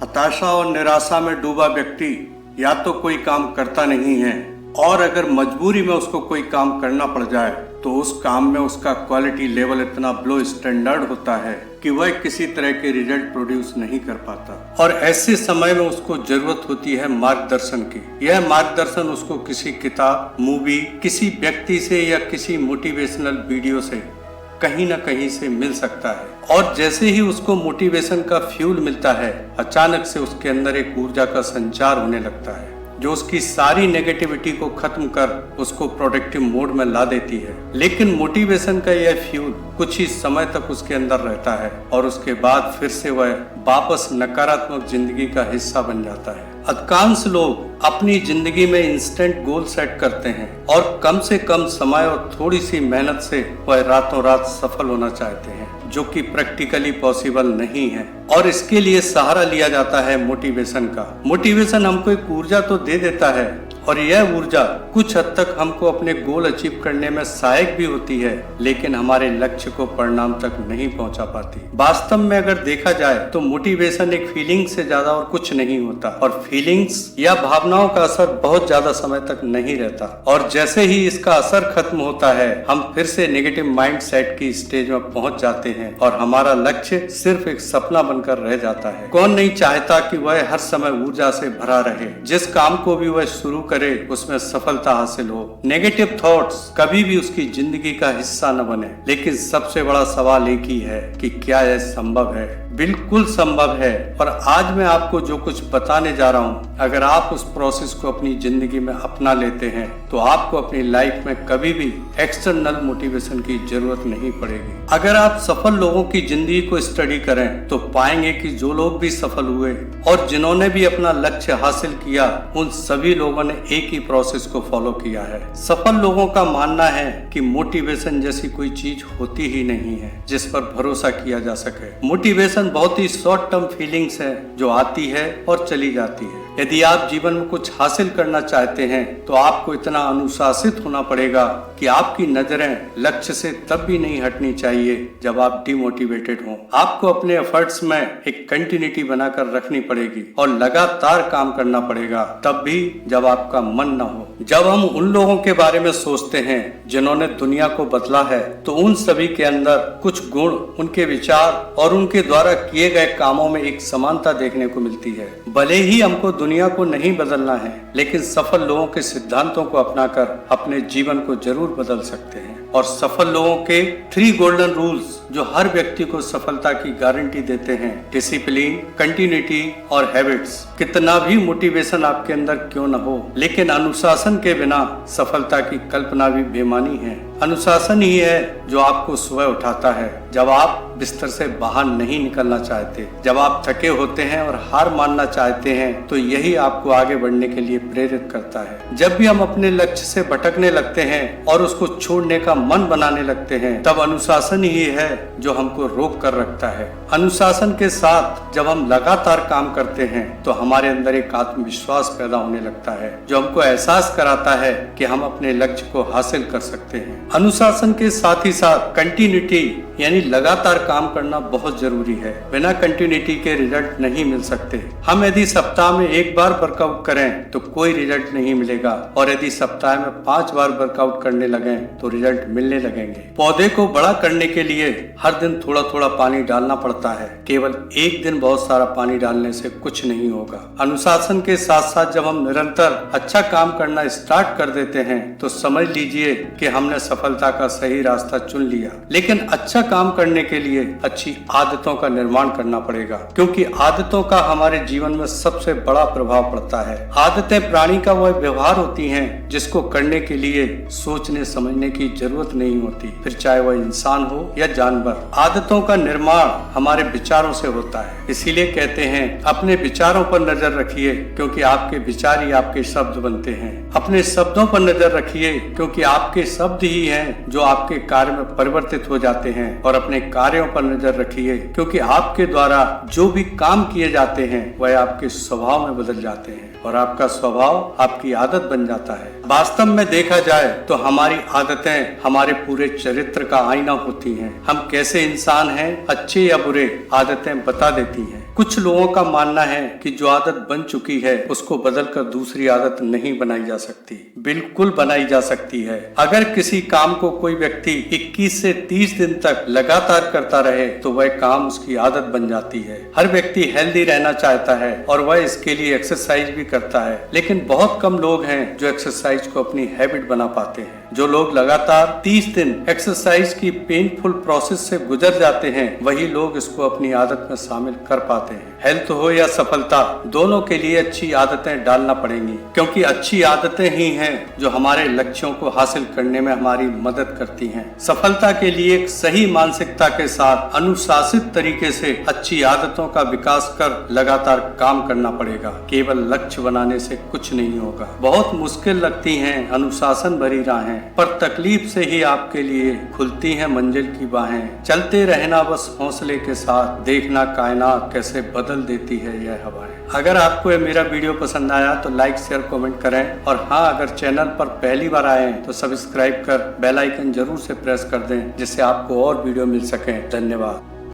हताशा और निराशा में डूबा व्यक्ति या तो कोई काम करता नहीं है, और अगर मजबूरी में उसको कोई काम करना पड़ जाए तो उस काम में उसका क्वालिटी लेवल इतना लो स्टैंडर्ड होता है कि वह किसी तरह के रिजल्ट प्रोड्यूस नहीं कर पाता। और ऐसे समय में उसको जरूरत होती है मार्गदर्शन की। यह मार्गदर्शन उसको किसी किताब, मूवी, किसी व्यक्ति से या किसी मोटिवेशनल वीडियो से कहीं ना कहीं से मिल सकता है। और जैसे ही उसको मोटिवेशन का फ्यूल मिलता है, अचानक से उसके अंदर एक ऊर्जा का संचार होने लगता है जो उसकी सारी नेगेटिविटी को खत्म कर उसको प्रोडक्टिव मोड में ला देती है। लेकिन मोटिवेशन का यह फ्यूल कुछ ही समय तक उसके अंदर रहता है और उसके बाद फिर से वह वापस नकारात्मक जिंदगी का हिस्सा बन जाता है। अधिकांश लोग अपनी जिंदगी में इंस्टेंट गोल सेट करते हैं और कम से कम समय और थोड़ी सी मेहनत से वह रातों रात सफल होना चाहते हैं, जो कि प्रैक्टिकली पॉसिबल नहीं है। और इसके लिए सहारा लिया जाता है मोटिवेशन का। मोटिवेशन हमको एक ऊर्जा तो दे देता है और यह ऊर्जा कुछ हद तक हमको अपने गोल अचीव करने में सहायक भी होती है, लेकिन हमारे लक्ष्य को परिणाम तक नहीं पहुंचा पाती। वास्तव में अगर देखा जाए तो मोटिवेशन एक फीलिंग से ज्यादा और कुछ नहीं होता, और फीलिंग्स या भावनाओं का असर बहुत ज्यादा समय तक नहीं रहता। और जैसे ही इसका असर खत्म होता है, हम फिर से नेगेटिव माइंड सेट की स्टेज में पहुंच जाते हैं और हमारा लक्ष्य सिर्फ एक सपना बनकर रह जाता है। कौन नहीं चाहता कि वह हर समय ऊर्जा से भरा रहे, जिस काम को भी वह शुरू करे उसमें सफलता हासिल हो। नेगेटिव थॉट्स कभी भी उसकी जिंदगी का हिस्सा न बने। लेकिन सबसे बड़ा सवाल एक ही है कि क्या यह संभव है? बिल्कुल संभव है। और आज मैं आपको जो कुछ बताने जा रहा हूँ, अगर आप उस प्रोसेस को अपनी जिंदगी में अपना लेते हैं तो आपको अपनी लाइफ में कभी भी एक्सटर्नल मोटिवेशन की जरूरत नहीं पड़ेगी। अगर आप सफल लोगों की जिंदगी को स्टडी करें तो पाएंगे कि जो लोग भी सफल हुए और जिन्होंने भी अपना लक्ष्य हासिल किया, उन सभी लोगों ने एक ही प्रोसेस को फॉलो किया है। सफल लोगों का मानना है कि मोटिवेशन जैसी कोई चीज होती ही नहीं है जिस पर भरोसा किया जा सके। मोटिवेशन बहुत ही शॉर्ट टर्म फीलिंग्स है जो आती है और चली जाती है। यदि आप जीवन में कुछ हासिल करना चाहते हैं तो आपको इतना अनुशासित होना पड़ेगा कि आपकी नजरें लक्ष्य से तब भी नहीं हटनी चाहिए जब आप डिमोटिवेटेड हों। आपको अपने एफर्ट्स में एक कंटिन्यूटी बनाकर रखनी पड़ेगी और लगातार काम करना पड़ेगा, तब भी जब आपका मन न हो। जब हम उन लोगों के बारे में सोचते हैं जिन्होंने दुनिया को बदला है, तो उन सभी के अंदर कुछ गुण, उनके विचार और उनके द्वारा किए गए कामों में एक समानता देखने को मिलती है। भले ही हमको दुनिया को नहीं बदलना है, लेकिन सफल लोगों के सिद्धांतों को अपनाकर अपने जीवन को जरूर बदल सकते हैं। और सफल लोगों के 3 गोल्डन रूल्स जो हर व्यक्ति को सफलता की गारंटी देते हैं: डिसिप्लिन, कंटिन्यूटी और हैबिट्स। कितना भी मोटिवेशन आपके अंदर क्यों न हो, लेकिन अनुशासन के बिना सफलता की कल्पना भी बेमानी है। अनुशासन ही है जो आपको सुबह उठाता है जब आप बिस्तर से बाहर नहीं निकलना चाहते, जब आप थके होते हैं और हार मानना चाहते हैं, तो यही आपको आगे बढ़ने के लिए प्रेरित करता है। जब भी हम अपने लक्ष्य से भटकने लगते हैं और उसको छोड़ने का मन बनाने लगते हैं, तब अनुशासन ही है जो हमको रोक कर रखता है। अनुशासन के साथ जब हम लगातार काम करते हैं तो हमारे अंदर एक आत्मविश्वास पैदा होने लगता है जो हमको एहसास कराता है कि हम अपने लक्ष्य को हासिल कर सकते हैं। अनुशासन के साथ ही साथ कंटिन्यूटी यानी लगातार काम करना बहुत जरूरी है। बिना कंटिन्यूटी के रिजल्ट नहीं मिल सकते। हम यदि सप्ताह में 1 बार वर्कआउट करें तो कोई रिजल्ट नहीं मिलेगा, और यदि सप्ताह में 5 बार वर्कआउट करने लगे तो रिजल्ट मिलने लगेंगे। पौधे को बड़ा करने के लिए हर दिन थोड़ा थोड़ा पानी डालना पड़ता है। केवल एक दिन बहुत सारा पानी डालने से कुछ नहीं होगा। अनुशासन के साथ साथ जब हम निरंतर अच्छा काम करना स्टार्ट कर देते हैं तो समझ लीजिए कि हमने सफलता का सही रास्ता चुन लिया। लेकिन अच्छा काम करने के लिए अच्छी आदतों का निर्माण करना पड़ेगा, क्योंकि आदतों का हमारे जीवन में सबसे बड़ा प्रभाव पड़ता है। आदतें प्राणी का वह व्यवहार होती हैं जिसको करने के लिए सोचने समझने की जरूरत नहीं होती, फिर चाहे वह इंसान हो या जानवर। आदतों का निर्माण हमारे विचारों से होता है। इसीलिए कहते हैं अपने विचारों पर नजर रखिए, क्योंकि आपके विचार ही आपके शब्द बनते हैं। अपने शब्दों पर नजर रखिए, क्योंकि आपके शब्द ही हैं जो आपके कार्य में परिवर्तित हो जाते हैं। और अपने कार्यों पर नजर रखिए, क्योंकि आपके द्वारा जो भी काम किए जाते हैं वह आपके स्वभाव में बदल जाते हैं। और आपका स्वभाव आपकी आदत बन जाता है। वास्तव में देखा जाए तो हमारी आदतें हमारे पूरे चरित्र का आईना होती हैं। हम कैसे इंसान हैं, अच्छे या बुरे, आदतें बता देती हैं। कुछ लोगों का मानना है कि जो आदत बन चुकी है उसको बदलकर दूसरी आदत नहीं बनाई जा सकती। बिल्कुल बनाई जा सकती है। अगर किसी काम को कोई व्यक्ति 21 से 30 दिन तक लगातार करता रहे तो वह काम उसकी आदत बन जाती है। हर व्यक्ति हेल्दी रहना चाहता है और वह इसके लिए एक्सरसाइज भी करता है, लेकिन बहुत कम लोग हैं जो एक्सरसाइज को अपनी हैबिट बना पाते हैं। जो लोग लगातार 30 दिन एक्सरसाइज की पेनफुल प्रोसेस से गुजर जाते हैं वही लोग इसको अपनी आदत में शामिल कर पाते हैं। हेल्थ हो या सफलता, दोनों के लिए अच्छी आदतें डालना पड़ेंगी, क्योंकि अच्छी आदतें ही हैं जो हमारे लक्ष्यों को हासिल करने में हमारी मदद करती हैं। सफलता के लिए एक सही मानसिकता के साथ अनुशासित तरीके से अच्छी आदतों का विकास कर लगातार काम करना पड़ेगा। केवल लक्ष्य बनाने से कुछ नहीं होगा। बहुत मुश्किल लगती हैं अनुशासन भरी राहें, पर तकलीफ से ही आपके लिए खुलती हैं मंजिल की बाहें। चलते रहना बस हौसले के साथ, देखना कायनात कैसे बदल देती है यह हवाएं। अगर आपको ये मेरा वीडियो पसंद आया तो लाइक शेयर कमेंट करें, और हाँ, अगर चैनल पर पहली बार आए हैं तो सब्सक्राइब कर बेल आइकन जरूर से प्रेस कर दें, जिससे आपको और वीडियो मिल सके। धन्यवाद।